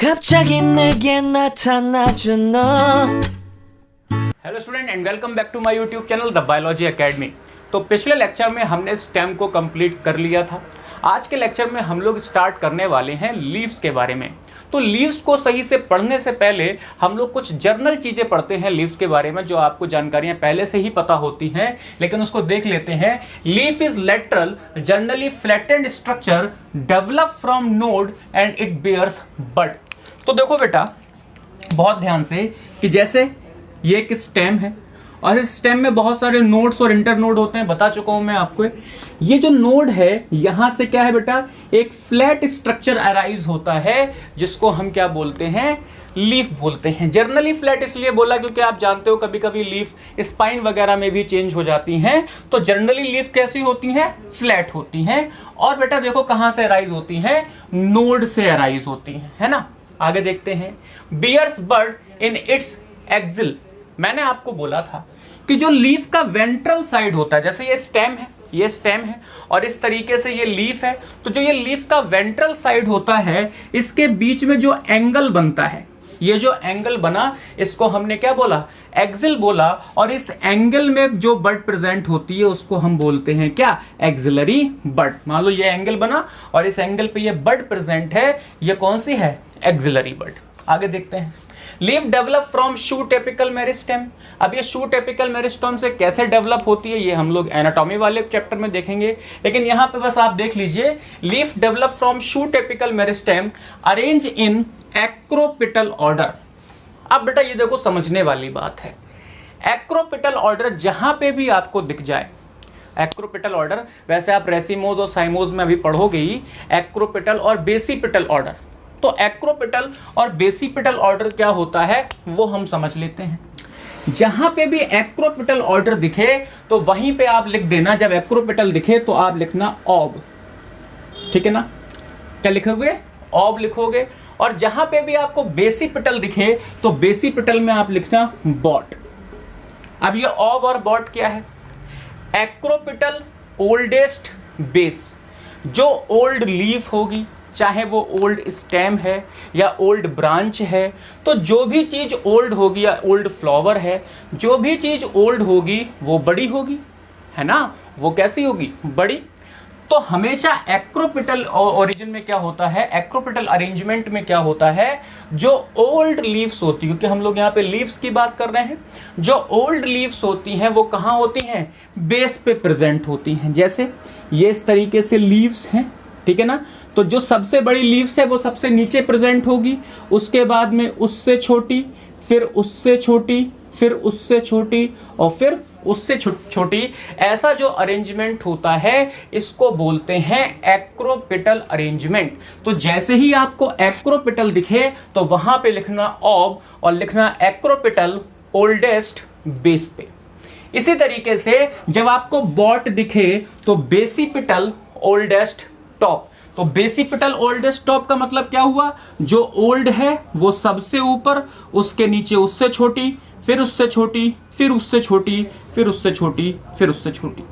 갑자기 내게 나타나준 너. Hello student and welcome back to my YouTube channel the biology academy. तो पिछले lecture में हमने stem को कंप्लीट कर लिया था। आज के लेक्चर में हम लोग स्टार्ट करने वाले हैं लीव्स के बारे में। तो लीव्स को सही से पढ़ने से पहले हम लोग कुछ जर्नल चीज़ें पढ़ते हैं लीव्स के बारे में, जो आपको जानकारियां पहले से ही पता होती हैं, लेकिन उसको देख लेते हैं। Leaf is lateral generally flattened structure develop from node and it bears bud. तो देखो बेटा बहुत ध्यान से कि जैसे ये एक स्टेम है और इस स्टेम में बहुत सारे नोड्स और इंटर नोड होते हैं, बता चुका हूं मैं आपको। ये जो नोड है यहां से क्या है बेटा, एक फ्लैट स्ट्रक्चर अराइज होता है जिसको हम क्या बोलते हैं, लीफ बोलते हैं। जर्नली फ्लैट इसलिए बोला क्योंकि आप जानते हो कभी कभी लीफ स्पाइन वगैरह में भी चेंज हो जाती हैं। तो जर्नली लीफ कैसी होती हैं, फ्लैट होती हैं। और बेटा देखो कहां से अराइज होती हैं, नोड से अराइज होती हैं, है ना। आगे देखते हैं। Bears bud in its axil. मैंने आपको बोला था कि जो लीफ का वेंट्रल साइड होता है, जैसे ये स्टेम है और इस तरीके से ये लीफ है, तो जो ये लीफ का वेंट्रल साइड होता है इसके बीच में जो एंगल बनता है, ये जो एंगल बना इसको हमने क्या बोला, एक्सिल बोला। और इस एंगल में जो बड प्रेजेंट होती है उसको हम बोलते हैं क्या, एक्सिलरी बड। मान लो ये एंगल बना और इस एंगल पे ये बड प्रेजेंट है, ये कौन सी है, एक्सिलरी बड। आगे देखते हैं। Leaf develop from shoot apical meristem. अब ये शूट एपिकल मेरिस्टेम से कैसे डेवलप होती है ये हम लोग एनाटॉमी वाले चैप्टर में देखेंगे, लेकिन यहाँ पे बस आप देख लीजिए। Leaf develop from shoot apical meristem arrange in acropetal order. अब बेटा ये देखो समझने वाली बात है, एक्रोपिटल ऑर्डर जहां पे भी आपको दिख जाए, एक्रोपिटल ऑर्डर, वैसे आप रेसिमोज और साइमोज में अभी पढ़ोगे ही एक्रोपिटल और बेसिपिटल ऑर्डर। तो एक्रोपिटल और बेसिपिटल ऑर्डर क्या होता है वो हम समझ लेते हैं। जहां पे भी एक्रोपिटल ऑर्डर दिखे तो वहीं पे आप लिख देना, जब एक्रोपिटल दिखे तो आप लिखना ऑब, ठीक है ना। क्या लिखोगे, ऑब लिखोगे। और जहां पे भी आपको बेसिपिटल दिखे तो बेसिपिटल में आप लिखना बॉट। अब ये ऑब और बॉट क्या है, एक्रोपिटल ओल्डेस्ट बेस, जो ओल्ड लीफ होगी, चाहे वो ओल्ड स्टेम है या ओल्ड ब्रांच है, तो जो भी चीज़ ओल्ड होगी या ओल्ड फ्लावर है, जो भी चीज़ ओल्ड होगी वो बड़ी होगी, है ना। वो कैसी होगी, बड़ी। तो हमेशा एक्रोपिटल ओरिजिन में क्या होता है, एक्रोपिटल अरेंजमेंट में क्या होता है, जो ओल्ड लीव्स होती है, क्योंकि हम लोग यहाँ पे लीव्स की बात कर रहे हैं, जो ओल्ड लीव्स होती हैं वो कहाँ होती हैं, बेस पे प्रेजेंट होती हैं। जैसे ये इस तरीके से लीव्स हैं, ठीक है ना। तो जो सबसे बड़ी लीव्स है वो सबसे नीचे प्रेजेंट होगी, उसके बाद में उससे छोटी, फिर उससे छोटी, फिर उससे छोटी और फिर उससे छोटी। ऐसा जो अरेंजमेंट होता है इसको बोलते हैं एक्रोपिटल अरेंजमेंट। तो जैसे ही आपको एक्रोपिटल दिखे तो वहां पे लिखना ऑब और लिखना एक्रोपिटल ओल्डेस्ट बेस पे। इसी तरीके से जब आपको बॉट दिखे तो बेसिपिटल ओल्डेस्ट टॉप। तो बेसिपिटल ओल्डेस्ट टॉप का मतलब क्या हुआ, जो ओल्ड है वो सबसे ऊपर, उसके नीचे उससे छोटी, फिर उससे छोटी, फिर उससे छोटी, फिर उससे छोटी, फिर उससे छोटी,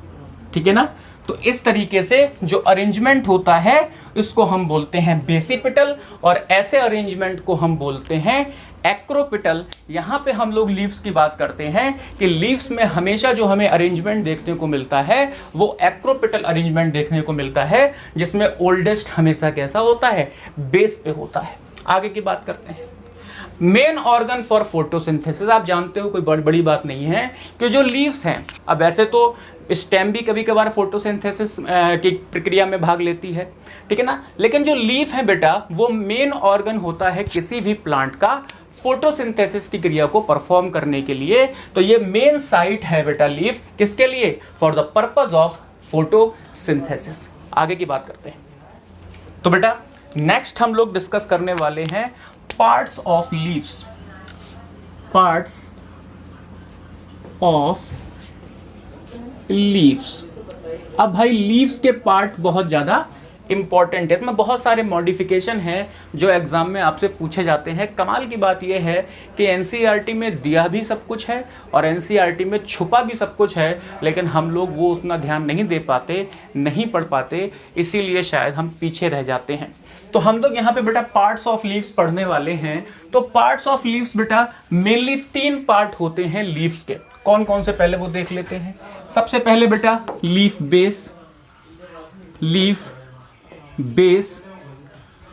ठीक है ना। तो इस तरीके से जो अरेंजमेंट होता है इसको हम बोलते हैं बेसिपिटल, और ऐसे अरेंजमेंट को हम बोलते हैं एक्रोपिटल। यहाँ पे हम लोग लीव्स की बात करते हैं कि लीव्स में हमेशा जो हमें अरेंजमेंट देखने को मिलता है वो एक्रोपिटल अरेंजमेंट देखने को मिलता है, जिसमें ओल्डेस्ट हमेशा कैसा होता है, बेस पे होता है। आगे की बात करते हैं। मेन ऑर्गन फॉर फोटोसिंथेसिस, आप जानते हो कोई बड़ी बात नहीं है कि जो लीव्स हैं, अब वैसे तो स्टेम भी कभी कभार फोटोसिंथेसिस की प्रक्रिया में भाग लेती है, ठीक है ना, लेकिन जो लीफ है बेटा वो मेन ऑर्गन होता है किसी भी प्लांट का फोटोसिंथेसिस की क्रिया को परफॉर्म करने के लिए। तो ये मेन साइट है बेटा लीफ, किसके लिए, for the purpose of photosynthesis. आगे की बात करते हैं। तो बेटा नेक्स्ट हम लोग डिस्कस करने वाले हैं parts of leaves, parts of leaves. अब भाई लीव्स के पार्ट बहुत ज़्यादा इंपॉर्टेंट है, इसमें बहुत सारे मॉडिफिकेशन हैं जो एग्जाम में आपसे पूछे जाते हैं। कमाल की बात यह है कि एनसीईआरटी में दिया भी सब कुछ है और एनसीईआरटी में छुपा भी सब कुछ है, लेकिन हम लोग वो उतना ध्यान नहीं दे पाते, नहीं पढ़ पाते, इसीलिए शायद हम पीछे रह जाते हैं। तो हम लोग यहाँ पे बेटा पार्ट्स ऑफ लीव्स पढ़ने वाले हैं। तो पार्ट्स ऑफ लीव्स बेटा मेनली 3 पार्ट होते हैं लीव्स के। कौन कौन से पहले वो देख लेते हैं। सबसे पहले बेटा leaf base, leaf base.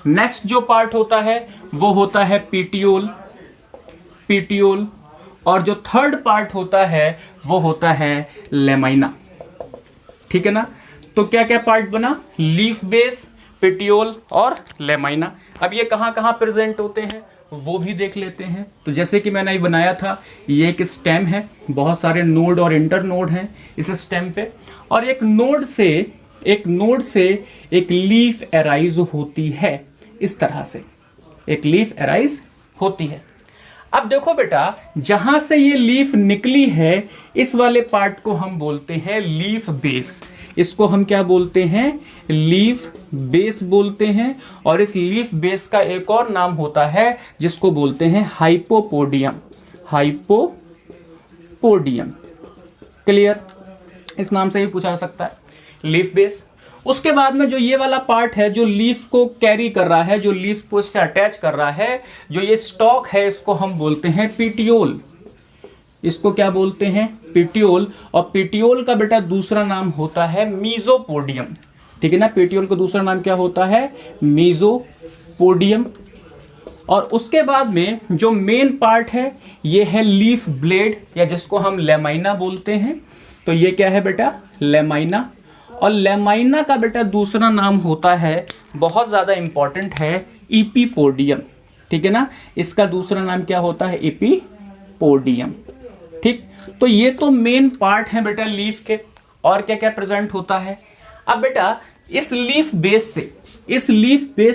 Next जो पार्ट होता है वो होता है पीटियोल, पीटियोल। और जो थर्ड पार्ट होता है वो होता है लेमाइना। ठीक है ना। तो क्या क्या पार्ट बना, लीफ बेस, पेटियोल और लेमाइना। अब ये कहाँ कहाँ प्रेजेंट होते हैं वो भी देख लेते हैं। तो जैसे कि मैंने ये बनाया था, ये एक स्टेम है, बहुत सारे नोड और इंटर नोड हैं इस स्टेम पे, और एक नोड से एक लीफ एराइज होती है। इस तरह से एक लीफ एराइज होती है। अब देखो बेटा, जहां से ये लीफ निकली है इस वाले पार्ट को हम बोलते हैं लीफ बेस। इसको हम क्या बोलते हैं, लीफ बेस बोलते हैं। और इस लीफ बेस का एक और नाम होता है जिसको बोलते हैं हाइपोपोडियम, हाइपोपोडियम। क्लियर, इस नाम से ही पूछा जा सकता है लीफ बेस। उसके बाद में जो ये वाला पार्ट है जो लीफ को कैरी कर रहा है, जो लीफ को इससे अटैच कर रहा है, जो ये स्टॉक है, इसको हम बोलते हैं पीटियोल। इसको क्या बोलते हैं, पीटियोल। और पीटियोल का बेटा दूसरा नाम होता है मीजोपोडियम। ठीक है ना, पीटियोल का दूसरा नाम क्या होता है, मीजोपोडियम। और उसके बाद में जो मेन पार्ट है ये है लीफ ब्लेड, या जिसको हम लेमाइना बोलते हैं। तो ये क्या है बेटा, लेमाइना। और लेमाइना का बेटा दूसरा नाम होता है, बहुत ज़्यादा इंपॉर्टेंट है, इपीपोडियम। ठीक है ना, इसका दूसरा नाम क्या होता है, इपीपोडियम। ठीक, तो ये तो मेन पार्ट है बेटा लीफ के। और क्या क्या प्रेजेंट होता है। अब बेटा इस लीफ बेस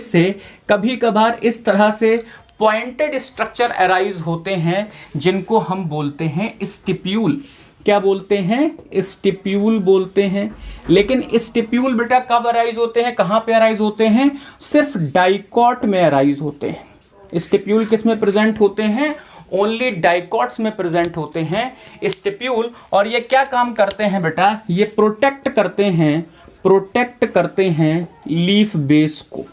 से कभी कभार इस तरह से पॉइंटेड स्ट्रक्चर अराइज होते हैं जिनको हम बोलते हैं स्टिप्यूल। क्या बोलते हैं, स्टिप्यूल बोलते हैं। लेकिन स्टिप्यूल बेटा कब अराइज होते हैं, कहाँ पे अराइज होते हैं, सिर्फ डाइकॉट में अराइज होते हैं। स्टिप्यूल किस में प्रेजेंट होते हैं, ओनली डाइकॉट्स में प्रेजेंट होते हैं स्टिप्यूल। और ये क्या काम करते हैं बेटा, ये प्रोटेक्ट करते हैं लीफ बेस को।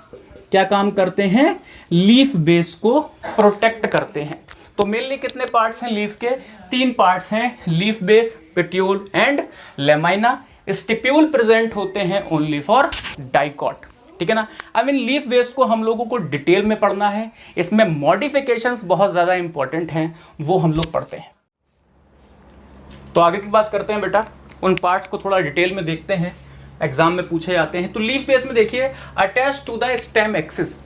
क्या काम करते हैं, लीफ बेस को प्रोटेक्ट करते हैं। तो मेनली कितने पार्ट्स हैं लीफ के, 3 पार्ट्स हैं, leaf base, petiole and lamina. Stipule present होते हैं ओनली फॉर डाइकॉट। ठीक है ना। अब इन लीफ बेस को हम लोगों को डिटेल में पढ़ना है, इसमें मॉडिफिकेशंस बहुत ज़्यादा इंपॉर्टेंट हैं, वो हम लोग पढ़ते हैं। तो आगे की बात करते हैं बेटा, उन पार्ट्स को थोड़ा डिटेल में देखते हैं, एग्जाम में पूछे जाते हैं। तो लीफ बेस में देखिए, attach to the stem axis.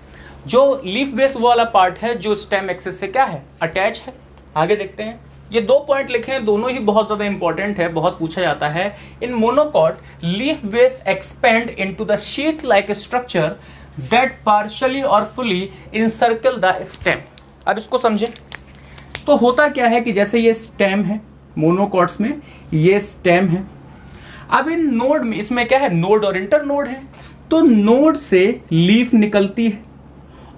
जो लीफ बेस वो वाला पार्ट है जो स्टेम एक्सिस से क्या है, अटैच है। आगे देखते हैं, ये 2 पॉइंट लिखे हैं, दोनों ही बहुत ज़्यादा इंपॉर्टेंट है, बहुत पूछा जाता है। In monocot leaf base expand into the sheath like structure that partially और फुली इनसर्कल द स्टेम। अब इसको समझें। तो होता क्या है कि जैसे ये स्टेम है, मोनोकॉट्स में ये स्टेम है। अब इन नोड में, इसमें क्या है, नोड और इंटर नोड है। तो नोड से लीफ निकलती है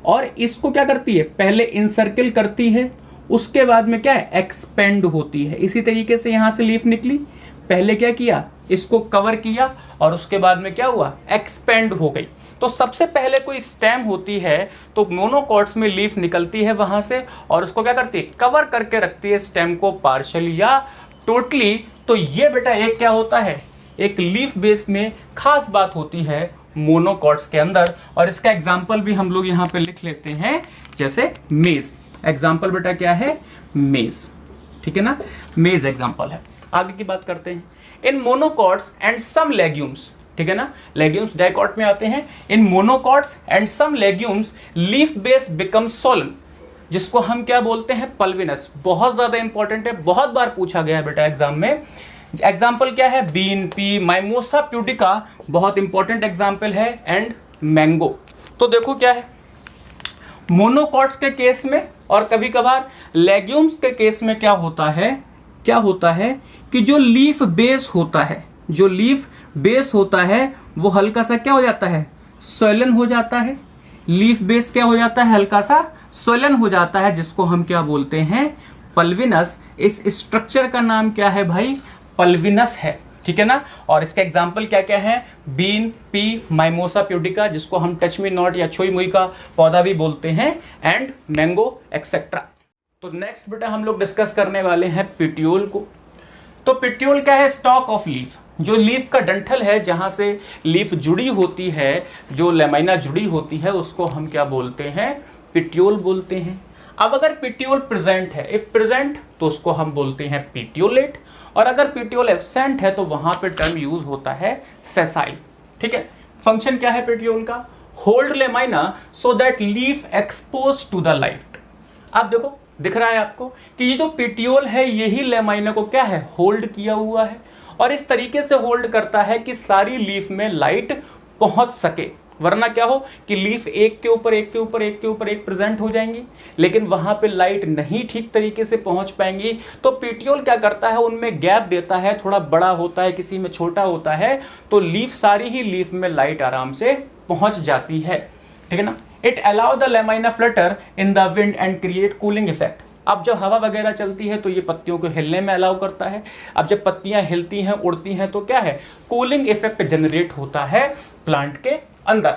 और इसको क्या करती है, पहले इनसर्कल करती है, उसके बाद में क्या है, एक्सपेंड होती है। इसी तरीके से यहां से लीफ निकली, पहले क्या किया, इसको कवर किया और उसके बाद में क्या हुआ, एक्सपेंड हो गई। तो सबसे पहले कोई स्टेम होती है तो मोनोकॉट्स में लीफ निकलती है वहां से और उसको क्या करती है, कवर करके रखती है स्टेम को, पार्शियली या टोटली। तो ये बेटा एक क्या होता है, एक लीफ बेस में खास बात होती है मोनोकॉट्स के अंदर। और इसका एग्जाम्पल भी हम लोग यहाँ पे लिख लेते हैं, जैसे मेज। एग्जाम्पल बेटा क्या है, मेज। ठीक है ना, मेज एग्जाम्पल है। आगे की बात करते हैं, in monocots and some legumes. ठीक है ना, लेग्यूम्स डाइकॉट में आते हैं। In monocots and some legumes leaf base become swollen, जिसको हम क्या बोलते हैं, पल्विनस। बहुत ज्यादा इंपॉर्टेंट है, बहुत बार पूछा गया है बेटा एग्जाम में। एग्जाम्पल क्या है, बीन, पी, माइमोसा प्यूडिका, बहुत इंपॉर्टेंट एग्जाम्पल है, एंड मैंगो। तो देखो क्या है, मोनोकॉट्स के केस में और कभी कभार लेग्यूम्स के केस में क्या होता है कि जो लीफ बेस होता है वो हल्का सा क्या हो जाता है, स्वैलन हो जाता है। लीफ बेस क्या हो जाता है, हल्का सा स्वैलन हो जाता है, जिसको हम क्या बोलते हैं, पल्विनस। इस स्ट्रक्चर का नाम क्या है भाई, पल्विनस है। ठीक है ना। और इसका एग्जाम्पल क्या क्या है, बीन, पी, माइमोसा प्यूडिका जिसको हम टच मी नॉट या छोई मुई का पौधा भी बोलते हैं, एंड मैंगो एक्सेट्रा। तो नेक्स्ट बेटा हम लोग डिस्कस करने वाले हैं पिट्यूल को। तो पिट्यूल क्या है, स्टॉक ऑफ लीफ, जो लीफ का डंठल है जहां से लीफ जुड़ी होती है, जो लेमाइना जुड़ी होती है, उसको हम क्या बोलते हैं, पिट्यूल बोलते हैं। अब अगर पिट्यूल प्रेजेंट है, इफ प्रेजेंट, तो उसको हम बोलते हैं पिट्यूलेट, और अगर पिट्यूल एब्सेंट है तो वहां पे टर्म यूज होता है सेसाइल। ठीक है। फंक्शन क्या है पिट्यूल का, hold lamina so that leaf expose to the light. आप देखो दिख रहा है आपको कि ये जो पिट्यूल है यही लेमाइना को क्या है, होल्ड किया हुआ है, और इस तरीके से होल्ड करता है कि सारी लीफ में लाइट पहुंच सके, वरना क्या हो कि लीफ एक के ऊपर एक के ऊपर एक के ऊपर एक प्रेजेंट हो जाएंगी, लेकिन वहां पे लाइट नहीं ठीक तरीके से पहुंच पाएंगी। तो पिट्यूल क्या करता है, उनमें गैप देता है, थोड़ा बड़ा होता है, किसी में छोटा होता है, तो लीफ सारी ही लीफ में लाइट आराम से पहुंच जाती है। ठीक है ना। It allow the lamina Flutter in the wind and create cooling effect. अब जब हवा वगैरह चलती है तो ये पत्तियों को हिलने में अलाउ करता है। अब जब पत्तियां हिलती हैं, उड़ती हैं, तो क्या है, कूलिंग इफेक्ट जनरेट होता है प्लांट के अंदर।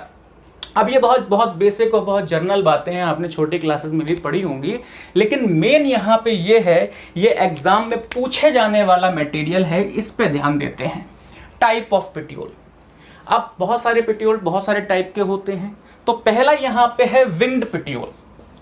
अब ये बहुत बहुत बेसिक और बहुत जर्नल बातें हैं, आपने छोटी क्लासेस में भी पढ़ी होंगी, लेकिन मेन यहाँ पे ये है, ये एग्जाम में पूछे जाने वाला मटेरियल है, इस पे ध्यान देते हैं। Type of petiole. अब बहुत सारे पिट्यूल बहुत सारे टाइप के होते हैं। तो पहला यहाँ पे है विंग्ड पिट्यूल।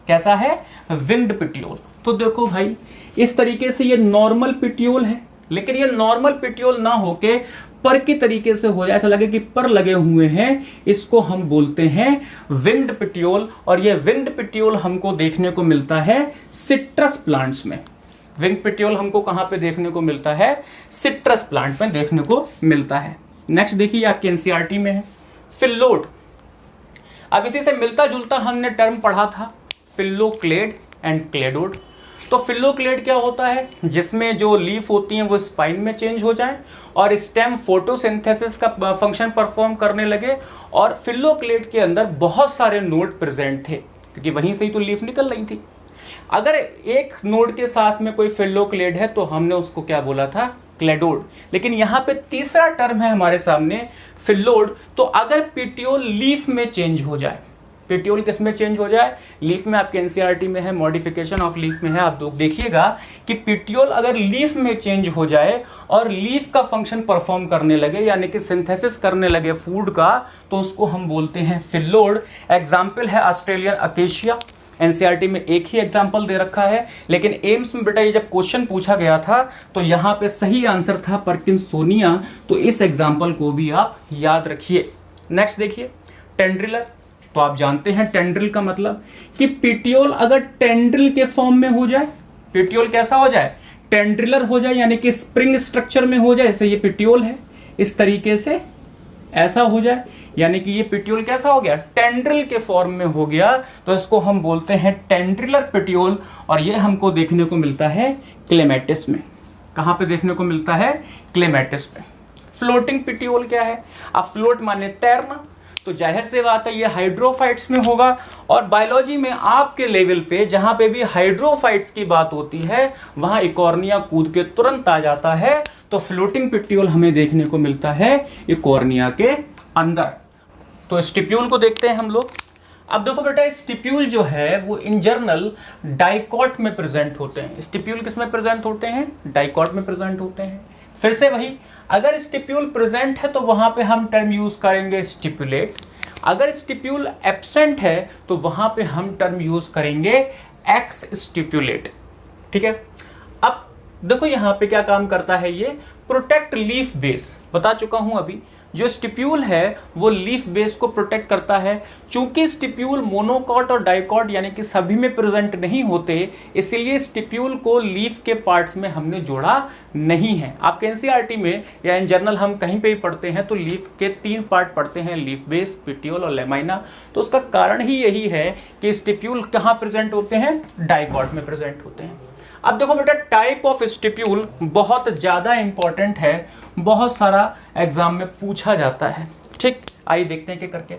कैसा है, विंग्ड पिट्यूल। तो देखो भाई, इस तरीके से ये नॉर्मल पिट्यूल है, लेकिन ये नॉर्मल पिट्यूल ना होके पर की तरीके से हो जाए, ऐसा लगे कि पर लगे हुए हैं, इसको हम बोलते हैं विंग्ड पिट्यूल। और ये विंग्ड पिट्यूल हमको देखने को मिलता है सिट्रस प्लांट्स में। विंग्ड पिट्यूल हमको कहां पे देखने को मिलता है, सिट्रस प्लांट में देखने को मिलता है। नेक्स्ट देखिए आपके एनसीईआरटी में है फिल्लोड। अब इसी से मिलता जुलता हमने टर्म पढ़ा था, फिल्लोक्लेड एंड क्लेडोड। तो फिल्लोक्लेड क्या होता है, जिसमें जो लीफ होती हैं वो स्पाइन में चेंज हो जाए और स्टेम फोटोसिंथेसिस का फंक्शन परफॉर्म करने लगे, और फिल्लोक्लेड के अंदर बहुत सारे नोड प्रेजेंट थे, क्योंकि वहीं से ही तो लीफ निकल रही थी। अगर एक नोड के साथ में कोई फिल्लोक्लेड है तो हमने उसको क्या बोला था, क्लेडोड। लेकिन यहाँ पे तीसरा टर्म है हमारे सामने फिल्लोड। तो अगर पिट्यूल लीफ में चेंज हो जाए, पिट्यूल किस में चेंज हो जाए, लीफ में, आपके एनसीईआरटी में है मॉडिफिकेशन ऑफ लीफ में है, आप लोग देखिएगा कि पिट्यूल अगर लीफ में चेंज हो जाए और लीफ का फंक्शन परफॉर्म करने लगे, यानी कि सिंथेसिस करने लगे फूड का, तो उसको हम बोलते हैं फिल्लोड। एग्जाम्पल है ऑस्ट्रेलियन अकेशिया। एनसीईआरटी में एक ही एग्जाम्पल दे रखा है, लेकिन एम्स में बेटा ये जब क्वेश्चन पूछा गया था तो यहाँ पे सही आंसर था पर्किंसोनिया। तो इस एग्जाम्पल को भी आप याद रखिए। नेक्स्ट देखिए टेंड्रिलर। तो आप जानते हैं टेंड्रिल का मतलब कि पिट्यूल अगर टेंड्रिल के फॉर्म में हो जाए, पिट्यूल कैसा हो जाए, टेंड्रिलर हो जाए, यानी कि स्प्रिंग स्ट्रक्चर में हो जाए, जैसे ये पिट्यूल है, इस तरीके से ऐसा हो जाए, यानी कि ये पिट्यूल कैसा हो गया, टेंड्रिल के फॉर्म में हो गया, तो इसको हम बोलते हैं टेंड्रिलर पिट्यूल। और ये हमको देखने को मिलता है क्लेमेटिस में। कहाँ पे देखने को मिलता है, क्लेमेटिस में। फ्लोटिंग पिट्यूल क्या है, अब फ्लोट माने तैरना, तो जाहिर से बात है ये हाइड्रोफाइट्स में होगा। और बायोलॉजी में आपके लेवल पे जहां पे भी हाइड्रोफाइट्स की बात होती है वहां इकॉर्निया कूद के तुरंत आ जाता है। तो फ्लोटिंग पिट्यूल हमें देखने को मिलता है इकॉर्निया के अंदर। तो स्टिप्यूल को देखते हैं हम लोग। अब देखो बेटा, स्टिप्यूल जो है वो इन जनरल डाइकॉट में प्रेजेंट होते हैं। स्टिप्यूल किस में प्रेजेंट होते हैं, डाइकॉट में प्रेजेंट होते हैं। फिर से वही, अगर स्टिप्यूल प्रेजेंट है तो वहां पे हम टर्म यूज करेंगे स्टिपुलेट। अगर स्टिप्यूल एब्सेंट है तो वहां पे हम टर्म यूज करेंगे एक्स स्टिपुलेट। ठीक है। अब देखो यहां पे क्या काम करता है, ये प्रोटेक्ट लीफ बेस, बता चुका हूं अभी। जो स्टिप्यूल है वो लीफ बेस को प्रोटेक्ट करता है। चूंकि स्टिप्यूल मोनोकॉट और डाइकॉट यानी कि सभी में प्रेजेंट नहीं होते, इसलिए स्टिप्यूल को लीफ के पार्ट्स में हमने जोड़ा नहीं है। आपके एनसीईआरटी में या इन जर्नल हम कहीं पे भी पढ़ते हैं तो लीफ के 3 पार्ट पढ़ते हैं, लीफ बेस, पिट्यूल और लेमाइना। तो उसका कारण ही यही है कि स्टिप्यूल कहाँ प्रेजेंट होते हैं, डाइकॉट में प्रेजेंट होते हैं। अब देखो बेटा, टाइप ऑफ स्टिप्यूल बहुत ज्यादा इंपॉर्टेंट है, बहुत सारा एग्जाम में पूछा जाता है। ठीक, आइए देखते हैं क्या करके।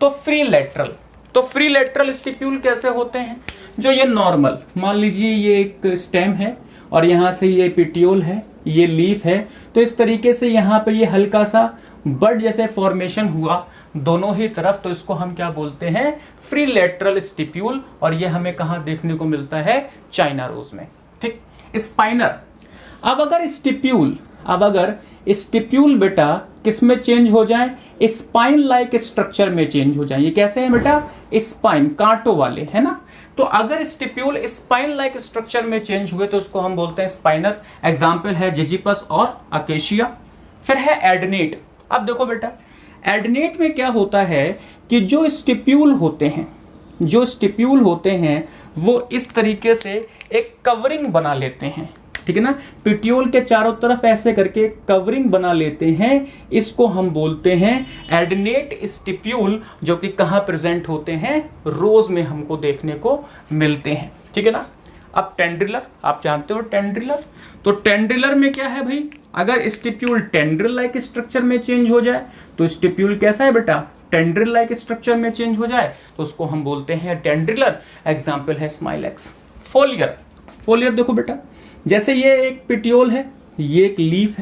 तो फ्री लेटरल, तो फ्री लेटरल स्टिप्यूल कैसे होते हैं, जो ये नॉर्मल, मान लीजिए ये एक स्टेम है और यहाँ से ये पिट्यूल है ये लीफ है। तो इस तरीके से यहाँ पे ये हल्का सा बड जैसे फॉर्मेशन हुआ दोनों ही तरफ, तो इसको हम क्या बोलते हैं, फ्री लेटरल स्टिप्यूल। और ये हमें कहाँ देखने को मिलता है, चाइना रोज में। ठीक, स्पाइनर। अब अगर स्टिप्यूल बेटा किस में चेंज हो जाए, स्पाइन लाइक स्ट्रक्चर में चेंज हो जाए। ये कैसे है बेटा, स्पाइन कांटों वाले, है ना। तो अगर स्टिप्यूल स्पाइन लाइक स्ट्रक्चर में चेंज हुए तो उसको हम बोलते हैं स्पाइनर। एग्जाम्पल है जिजिपस और अकेशिया। फिर है एडनेट। अब देखो बेटा, एडनेट में क्या होता है कि जो स्टिप्यूल होते हैं वो इस तरीके से एक कवरिंग बना लेते हैं, ठीक है ना। पिट्यूल के चारों तरफ ऐसे करके कवरिंग बना लेते हैं, इसको हम बोलते हैं एडनेट स्टिप्यूल, जो कि कहाँ प्रेजेंट होते हैं, रोज में हमको देखने को मिलते हैं, ठीक है ना। अब टेंड्रिलर, आप जानते हो टेंड्रिलर। तो टेंड्रिलर में क्या है भाई, अगर स्टिप्यूल टेंड्रिल लाइक स्ट्रक्चर में चेंज हो जाए तो स्टिप्यूल कैसा है बेटा, टेंड्रिल लाइक स्ट्रक्चर में चेंज हो जाए तो उसको हम बोलते हैं टेंड्रिलर। एग्जाम्पल है स्माइलेक्स। फोलियर देखो बेटा, जैसे ये एक पिट्यूल है, ये एक लीफ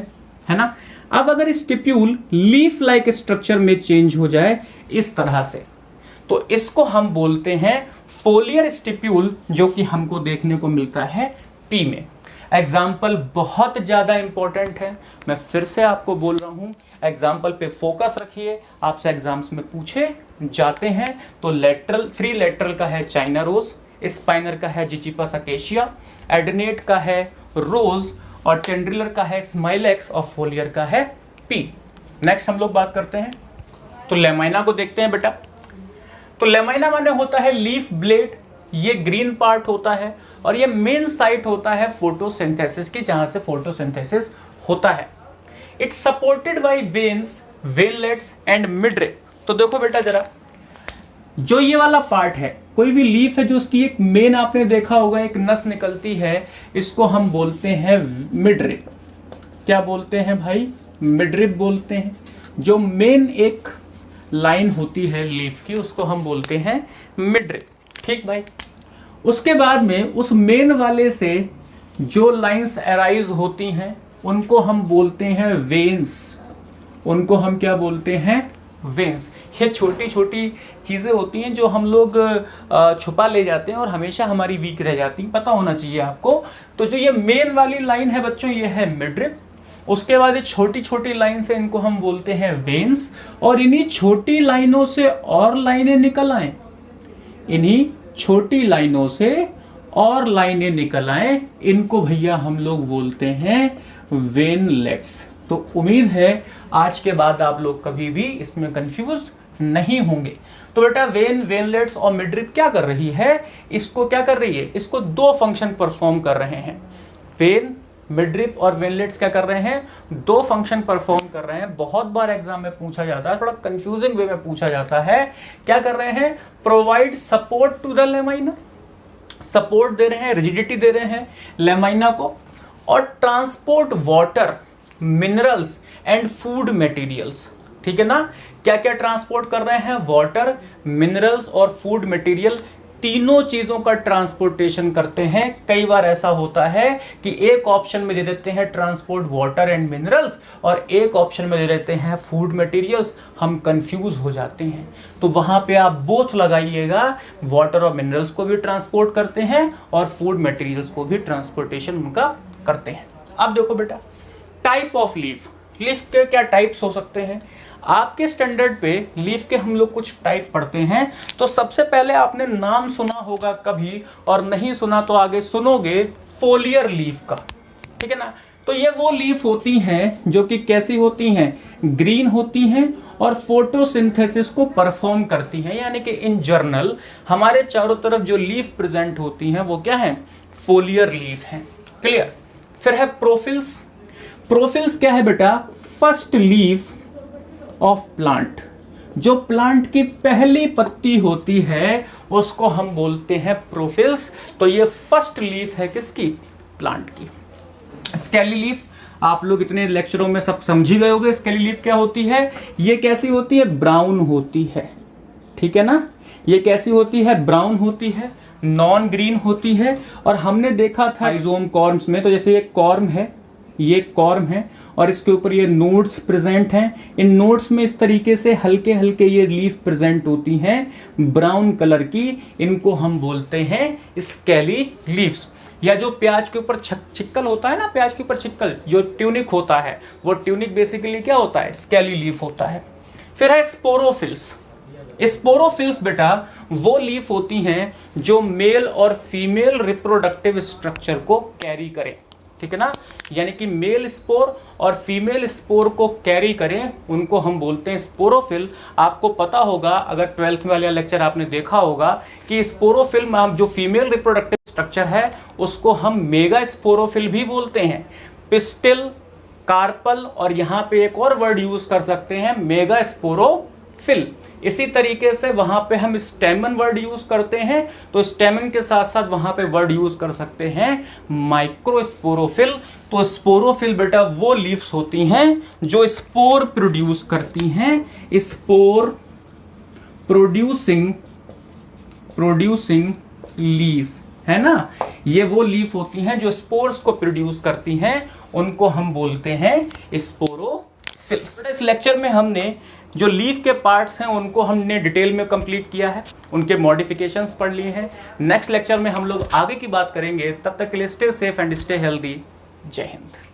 है ना। अब अगर स्टिप्यूल लीफ लाइक स्ट्रक्चर में चेंज हो जाए इस तरह से, तो इसको हम बोलते हैं फोलियर स्टिप्यूल, जो कि हमको देखने को मिलता है पी में। एग्जाम्पल बहुत ज्यादा इंपॉर्टेंट है, मैं फिर से आपको बोल रहा हूं, एग्जाम्पल पे फोकस रखिए, आपसे एग्जाम्स में पूछे जाते हैं। तो लेटरल, फ्री लेटरल का है चाइना रोज, स्पाइनर का है जिजिपस अकेशिया, एडनेट का है रोज, और टेंड्रिलर का है स्माइलेक्स, और फोलियर का है पी। नेक्स्ट हम लोग बात करते हैं, तो लेमाइना को देखते हैं बेटा। तो लेमाइना माने होता है लीफ ब्लेड, ये ग्रीन पार्ट होता है और ये मेन साइट होता है फोटोसिंथेसिस की, जहां से फोटोसिंथेसिस होता है। It's supported by veins, veinlets and midrib. तो देखो बेटा जरा, जो ये वाला पार्ट है, कोई भी लीफ है जो उसकी एक मेन, आपने देखा होगा एक नस निकलती है, इसको हम बोलते हैं मिडरिप। क्या बोलते हैं भाई, मिडरिप बोलते हैं। जो मेन एक लाइन होती है लीफ की, उसको हम बोलते हैं मिडरिप। ठीक भाई, उसके बाद में उस मेन वाले से जो लाइंस अराइज होती हैं उनको हम बोलते हैं वेन्स। उनको हम क्या बोलते हैं, वेन्स। ये छोटी छोटी चीज़ें होती हैं जो हम लोग छुपा ले जाते हैं और हमेशा हमारी वीक रह जाती हैं, पता होना चाहिए आपको। तो जो ये मेन वाली लाइन है बच्चों, ये है मिडरिप। उसके बाद ये छोटी छोटी लाइन से इनको हम बोलते हैं वेन्स, और इन्हीं छोटी लाइनों से और लाइनें निकल आए, इन्हीं छोटी लाइनों से और लाइनें निकल आए, इनको भैया हम लोग बोलते हैं वेनलेट्स। तो उम्मीद है आज के बाद आप लोग कभी भी इसमें कंफ्यूज नहीं होंगे। तो बेटा वेनलेट्स और मिडरिप क्या कर रही है, इसको क्या कर रही है, इसको दो फंक्शन परफॉर्म कर रहे हैं। वेन, मिडरिप और वेनलेट्स क्या कर रहे हैं, दो फंक्शन परफॉर्म कर रहे हैं। बहुत बार एग्जाम में पूछा जाता है, थोड़ा कंफ्यूजिंग वे में पूछा जाता है। क्या कर रहे हैं, provide support to the lamina, support दे रहे हैं, रिजिडिटी दे रहे हैं लेमाइना को, और transport water, minerals and food materials. ठीक है ना, क्या क्या ट्रांसपोर्ट कर रहे हैं, वाटर, मिनरल्स और फूड मटेरियल, तीनों चीजों का ट्रांसपोर्टेशन करते हैं। कई बार ऐसा होता है कि एक ऑप्शन में दे देते हैं ट्रांसपोर्ट वाटर एंड मिनरल्स और एक ऑप्शन में दे देते हैं फूड मटेरियल्स, हम कंफ्यूज हो जाते हैं। तो वहां पे आप बोथ लगाइएगा, वाटर और मिनरल्स को भी ट्रांसपोर्ट करते हैं और फूड मटेरियल्स को भी ट्रांसपोर्टेशन उनका करते हैं। अब देखो बेटा, टाइप ऑफ लीफ, लीफ के क्या टाइप्स हो सकते हैं। आपके स्टैंडर्ड पे लीफ के हम लोग कुछ टाइप पढ़ते हैं। तो सबसे पहले आपने नाम सुना होगा कभी, और नहीं सुना तो आगे सुनोगे, फोलियर लीफ का। ठीक है ना, तो ये वो लीफ होती हैं जो कि कैसी होती हैं, ग्रीन होती हैं और फोटोसिंथेसिस को परफॉर्म करती हैं। यानी कि इन जर्नल हमारे चारों तरफ जो लीफ प्रेजेंट होती हैं वो क्या है, फोलियर लीफ हैं। क्लियर। फिर है प्रोफिल्स। प्रोफिल्स क्या है बेटा, फर्स्ट लीफ ऑफ प्लांट। जो प्लांट की पहली पत्ती होती है उसको हम बोलते हैं प्रोफिल्स। तो ये फर्स्ट लीफ है किसकी, प्लांट की। स्केली लीफ, आप लोग इतने लेक्चरों में सब समझ ही गए होंगे। स्केली लीफ क्या होती है, ये कैसी होती है, ब्राउन होती है। ठीक है ना, ये कैसी होती है, ब्राउन होती है, नॉन ग्रीन होती है। और हमने देखा था राइजोम कॉर्म्स में, तो जैसे ये कॉर्म है, ये कॉर्म है और इसके ऊपर ये नोड्स प्रेजेंट हैं। इन नोड्स में इस तरीके से हल्के हल्के ये लीफ प्रेजेंट होती हैं ब्राउन कलर की, इनको हम बोलते हैं स्केली लीव्स। या जो प्याज के ऊपर छिक्कल होता है ना, प्याज के ऊपर छिक्कल जो ट्यूनिक होता है, वो ट्यूनिक बेसिकली क्या होता है, स्केली लीफ होता है। फिर है स्पोरोफिल्स। स्पोरोफिल्स बेटा वो लीफ होती हैं जो मेल और फीमेल रिप्रोडक्टिव स्ट्रक्चर को कैरी करें, ठीक है ना, यानी कि मेल स्पोर और फीमेल स्पोर को कैरी करें, उनको हम बोलते हैं स्पोरोफिल। आपको पता होगा, अगर 12th वाला लेक्चर आपने देखा होगा कि स्पोरोफिल में हम जो फीमेल रिप्रोडक्टिव स्ट्रक्चर है उसको हम मेगा स्पोरोफिल भी बोलते हैं। पिस्टिल, कार्पल और यहाँ पे एक और वर्ड यूज कर सकते हैं मेगा स्पोरोफिल। इसी तरीके से वहां पे हम स्टेमन वर्ड यूज करते हैं, तो स्टेमन के साथ साथ वहां पे वर्ड यूज कर सकते हैं माइक्रोस्पोरोफिल। तो स्पोरोफिल बेटा वो लीव्स होती हैं जो स्पोर प्रोड्यूस करती हैं, स्पोर प्रोड्यूसिंग लीफ, है ना। ये वो लीफ होती हैं जो स्पोर्स को प्रोड्यूस करती हैं, उनको हम बोलते हैं स्पोरोफिल्स। इस लेक्चर में हमने जो लीफ के पार्ट्स हैं उनको हमने डिटेल में कंप्लीट किया है, उनके मॉडिफिकेशंस पढ़ लिए हैं। नेक्स्ट लेक्चर में हम लोग आगे की बात करेंगे, तब तक के लिए stay safe and stay healthy. जय हिंद।